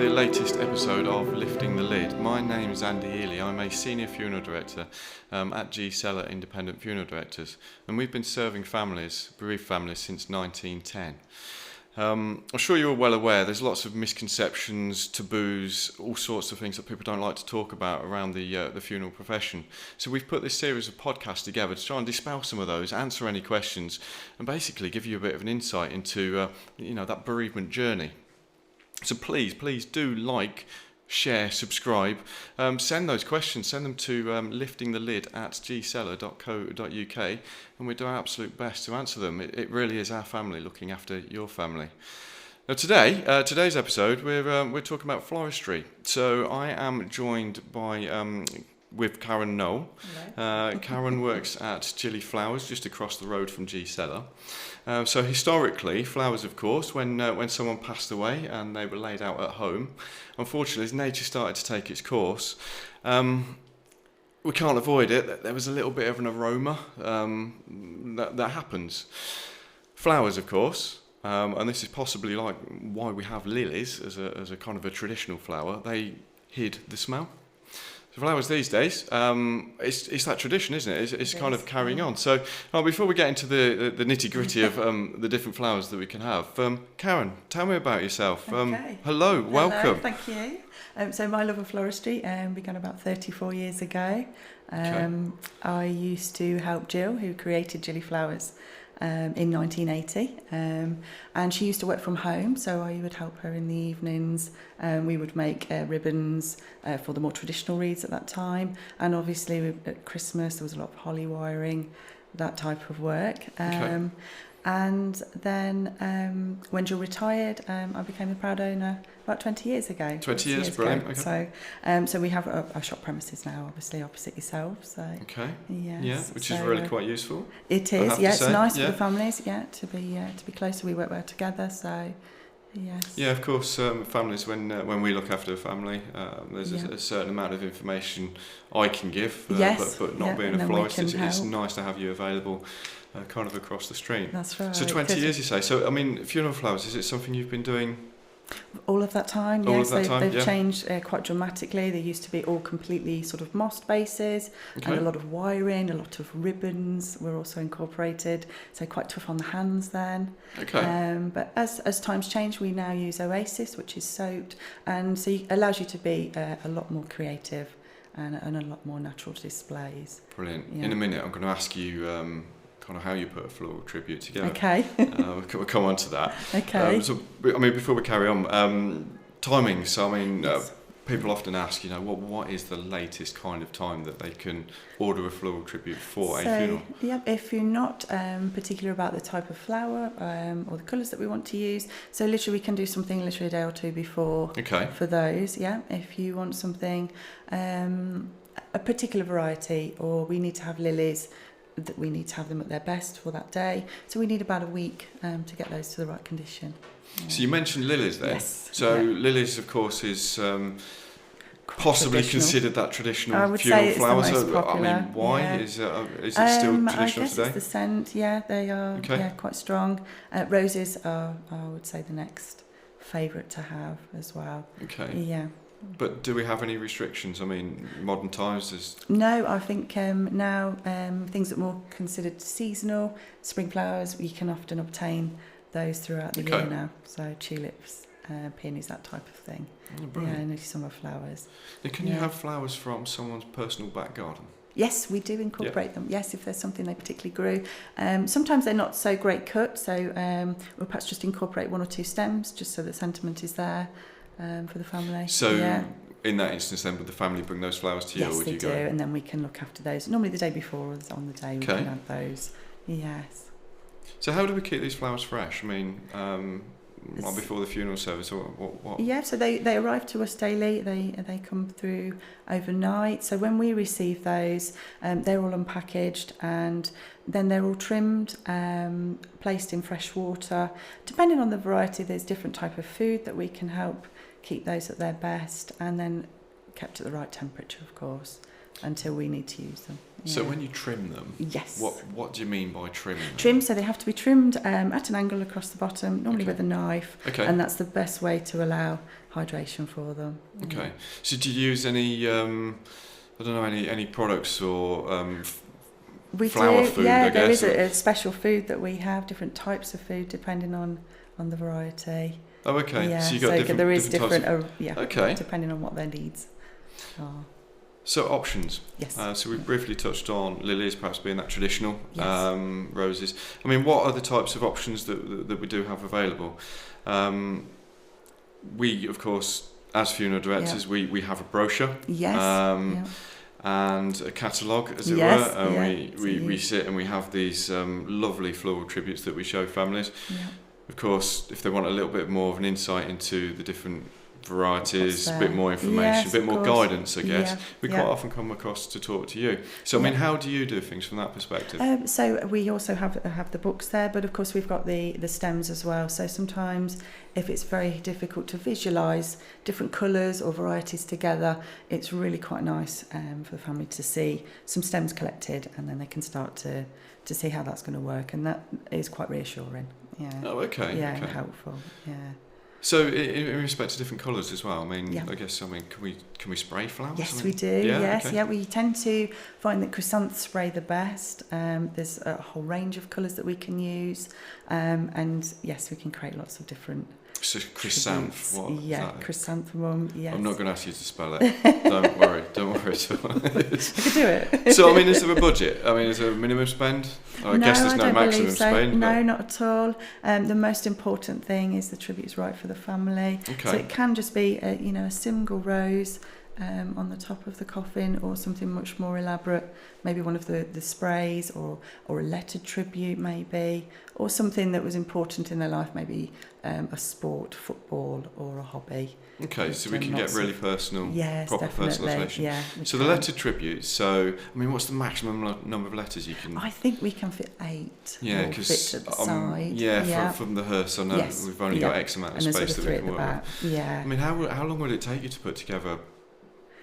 the latest episode of Lifting the Lid. My name is Andy Ely. I'm a Senior Funeral Director at G Seller Independent Funeral Directors, and we've been serving bereaved families since 1910. I'm sure you're well aware there's lots of misconceptions, taboos, all sorts of things that people don't like to talk about around the funeral profession. So we've put this series of podcasts together to try and dispel some of those, answer any questions, and basically give you a bit of an insight into that bereavement journey. So please do like, share, subscribe, send those questions, send them to liftingthelid@gseller.co.uk, and we do our absolute best to answer them. It really is our family looking after your family. Now today's episode, we're talking about floristry. So I am joined with Karen Noel. Karen works at Jilly Flowers just across the road from G Seller. So historically, flowers, of course, when someone passed away and they were laid out at home, unfortunately, as nature started to take its course, we can't avoid it. There was a little bit of an aroma that happens. Flowers, of course, and this is possibly like why we have lilies as a kind of a traditional flower. They hid the smell. So flowers these days, it's that tradition, isn't it? It's kind of carrying on. So before we get into the nitty-gritty of the different flowers that we can have, Karen, tell me about yourself. Okay. Hello, welcome. Thank you. So my love of floristry began about 34 years ago. I used to help Jill, who created Jilly Flowers, in 1980, and she used to work from home, so I would help her in the evenings. We would make ribbons for the more traditional wreaths at that time, and obviously at Christmas there was a lot of holly wiring, that type of work. And then when Jill retired, I became a proud owner about 20 years ago. 20 years, brilliant. Okay. So we have a shop premises now, obviously opposite yourself. So yes, yeah, which is really quite useful. It is, yeah. It's nice for the families, to be closer. We work well together, so. Yes. Yeah, of course. Families, when we look after a family, there's a certain amount of information I can give, but not being a florist, it's nice to have you available kind of across the street. That's right. So 20 years, you say. So, I mean, funeral flowers, is it something you've been doing? All of that time, yes. They've changed quite dramatically. They used to be all completely sort of mossed bases, and a lot of wiring, a lot of ribbons were also incorporated, so quite tough on the hands then. But as times change, we now use Oasis, which is soaked, and so it allows you to be a lot more creative and a lot more natural displays. Brilliant. In a minute, I'm going to ask you kind of how you put a floral tribute together. We'll come on to that. Before we carry on, timings. So, people often ask, what is the latest kind of time that they can order a floral tribute for a funeral? Yeah, if you're not particular about the type of flower or the colours that we want to use, so literally we can do something literally a day or two before for those. Yeah, if you want something, a particular variety, or we need to have lilies, that we need to have them at their best for that day. So we need about a week to get those to the right condition. So you mentioned lilies there. Yes. So lilies, of course, is possibly considered that traditional funeral flower. So why is it still traditional I guess today? It's the scent. Yeah, they are quite strong. Roses are, I would say, the next favourite to have as well. Yeah. But do we have any restrictions? Modern times No, I think now things that are more considered seasonal, spring flowers, you can often obtain those throughout the year now. So tulips, peonies, that type of thing. And summer flowers. Now, can you have flowers from someone's personal back garden? Yes, we do incorporate them. Yes, if there's something they particularly grew. Sometimes they're not so great cut, so we'll perhaps just incorporate one or two stems just so the sentiment is there. For the family. So in that instance then, would the family bring those flowers to you? Yes, or would they you do, go? And then we can look after those. Normally the day before or on the day we can add those. Yes. So how do we keep these flowers fresh? Before the funeral service or what? Yeah, so they arrive to us daily. They come through overnight. So when we receive those, they're all unpackaged and then they're all trimmed, placed in fresh water. Depending on the variety, there's different type of food that we can help keep those at their best, and then kept at the right temperature, of course, until we need to use them. So when you trim them, yes. What do you mean by trimming them? Trim, so they have to be trimmed at an angle across the bottom, normally with a knife, and that's the best way to allow hydration for them. Okay. So do you use any, I don't know, any products or flower food? Yeah, I there guess, is a special food that we have, different types of food depending on the variety. Oh, okay. Yeah, so you got different types of... okay, depending on what their needs are. So options. Yes. So we briefly touched on lilies, perhaps being that traditional, yes. Roses. I mean, what are the types of options that we do have available? We, of course, as funeral directors, we have a brochure. Yes. And a catalogue, as it yes, were, and we sit and we have these lovely floral tributes that we show families. Yeah. Of course, if they want a little bit more of an insight into the different varieties, a bit more information, a bit more guidance, I guess, we quite often come across to talk to you. So, I mean, how do you do things from that perspective? So we also have the books there, but of course we've got the stems as well. So sometimes if it's very difficult to visualise different colours or varieties together, it's really quite nice for the family to see some stems collected, and then they can start to see how that's going to work, and that is quite reassuring. Yeah. Oh, okay. Yeah, okay. and helpful. Yeah. So, in respect to different colours as well, I mean, I guess, can we spray flowers? Yes, we do. Yeah, yes, okay. we tend to find that chrysanths spray the best. There's a whole range of colours that we can use, and yes, we can create lots of different. So chrysanth, what? Yeah, chrysanthemum. Yes. I'm not going to ask you to spell it. Don't worry at all. I could do it. So, I mean, is there a budget? I mean, is there a minimum spend? I guess there's no maximum spend. No, not at all. The most important thing is the tribute's right for the family. Okay. So it can just be a single rose on the top of the coffin, or something much more elaborate, maybe one of the sprays, or a lettered tribute maybe, or something that was important in their life, maybe a sport, football, or a hobby. Okay, so we can get really personal, proper personalisation. Yeah, so the lettered tributes, so, I mean, what's the maximum number of letters you can... I think we can fit 8. Yeah, because... fit at the side. From the hearse, I know we've only got X amount of space that we can work with. Yeah. I mean, how long would it take you to put together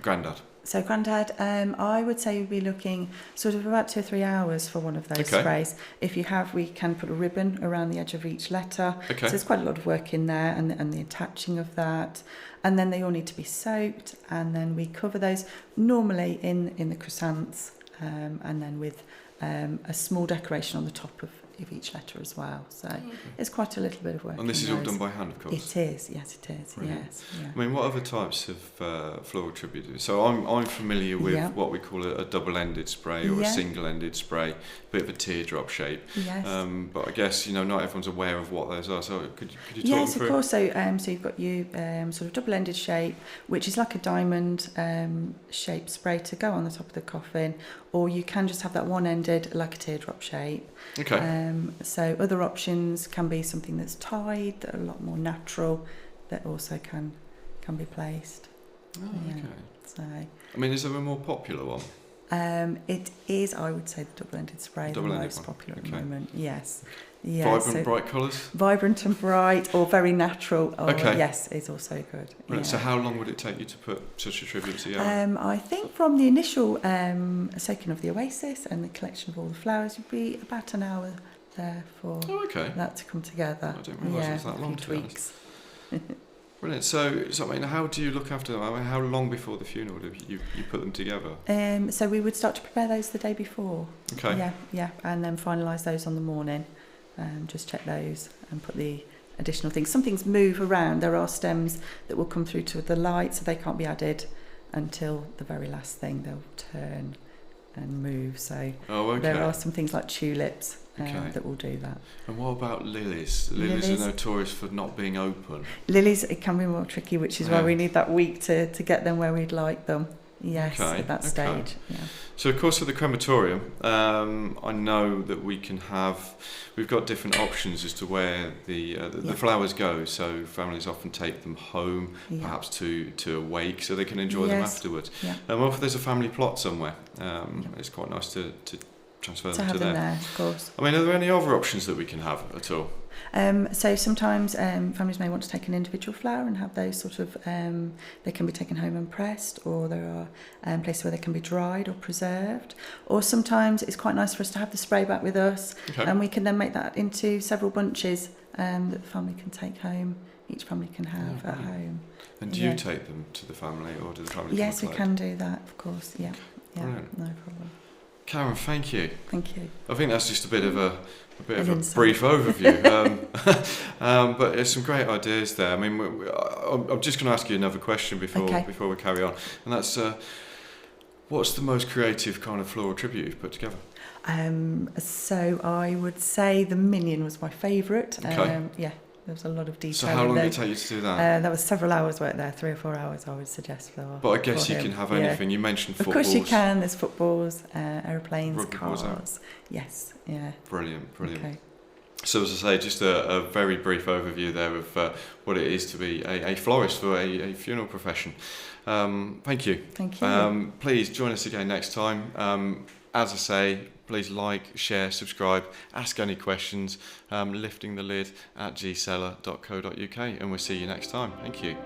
Grandad? So Grandad, I would say we'd be looking sort of about 2 or 3 hours for one of those sprays. If you have, we can put a ribbon around the edge of each letter. Okay. So there's quite a lot of work in there, and the attaching of that. And then they all need to be soaked, and then we cover those normally in the chrysanths, and then with a small decoration on the top of each letter as well. So it's quite a little bit of work. And this is all done by hand, of course? It is, yes it is. Brilliant. Yes. Yeah. I mean, what other types of floral tribute? So I'm familiar with what we call a double-ended spray or a single-ended spray, a bit of a teardrop shape. Yes. But I guess, not everyone's aware of what those are, so could you talk them through? Yes, of course. So you've got sort of double-ended shape, which is like a diamond shaped spray to go on the top of the coffin, or you can just have that one-ended like a teardrop shape. Okay. So other options can be something that's tied, that are a lot more natural, that also can be placed. Oh, okay. So, I mean, is there a more popular one? It is, I would say, the double-ended spray, the most popular at the moment. Yes. Yeah, vibrant, bright colours? Vibrant and bright, or very natural. Or, okay. Yes, is also good. Right, so how long would it take you to put such a tribute together? I think from the initial soaking of the oasis and the collection of all the flowers, would be about an hour there for that to come together. I didn't realise it was that long, to be honest. Brilliant. So I mean, how do you look after them? I mean, how long before the funeral do you put them together? So we would start to prepare those the day before. Okay. Yeah, and then finalise those on the morning. Just check those and put the additional things. Some things move around. There are stems that will come through to the light, so they can't be added until the very last thing. They'll turn and move. So there are some things like tulips that will do that. And what about lilies? Lilies are notorious for not being open. Lilies, it can be more tricky, which is why we need that week to get them where we'd like them. Yes, at that stage. Yeah. So, of course, for the crematorium, I know that we've got different options as to where the flowers go. So families often take them home, perhaps to a wake, so they can enjoy them afterwards. Yeah. Or if there's a family plot somewhere, it's quite nice to transfer them to them there, of course. I mean, are there any other options that we can have at all? So sometimes families may want to take an individual flower and have those sort of, they can be taken home and pressed, or there are places where they can be dried or preserved. Or sometimes it's quite nice for us to have the spray back with us, and we can then make that into several bunches that the family can take home, each family can have at home. And do you take them to the family, or do the family Yes, we collect? can do that, of course, yeah. Brilliant. No problem. Karen, thank you. Thank you. I think that's just a bit of a insight. brief overview, but there's some great ideas there. I mean, I'm just going to ask you another question before we carry on, and that's what's the most creative kind of floral tribute you've put together? So I would say the Minion was my favourite. Yeah, there was a lot of detail. So how long did it take you to do that? That was several hours work there, 3 or 4 hours I would suggest for. But I guess you can have anything. You mentioned footballs. Of course you can. There's footballs, aeroplanes, Rugby cars. Yes, yeah. Brilliant. Okay. So as I say, just a very brief overview there of what it is to be a florist for a funeral profession. Thank you. Thank you. Please join us again next time. As I say, please like, share, subscribe, ask any questions, liftingthelid@gseller.co.uk, and we'll see you next time. Thank you.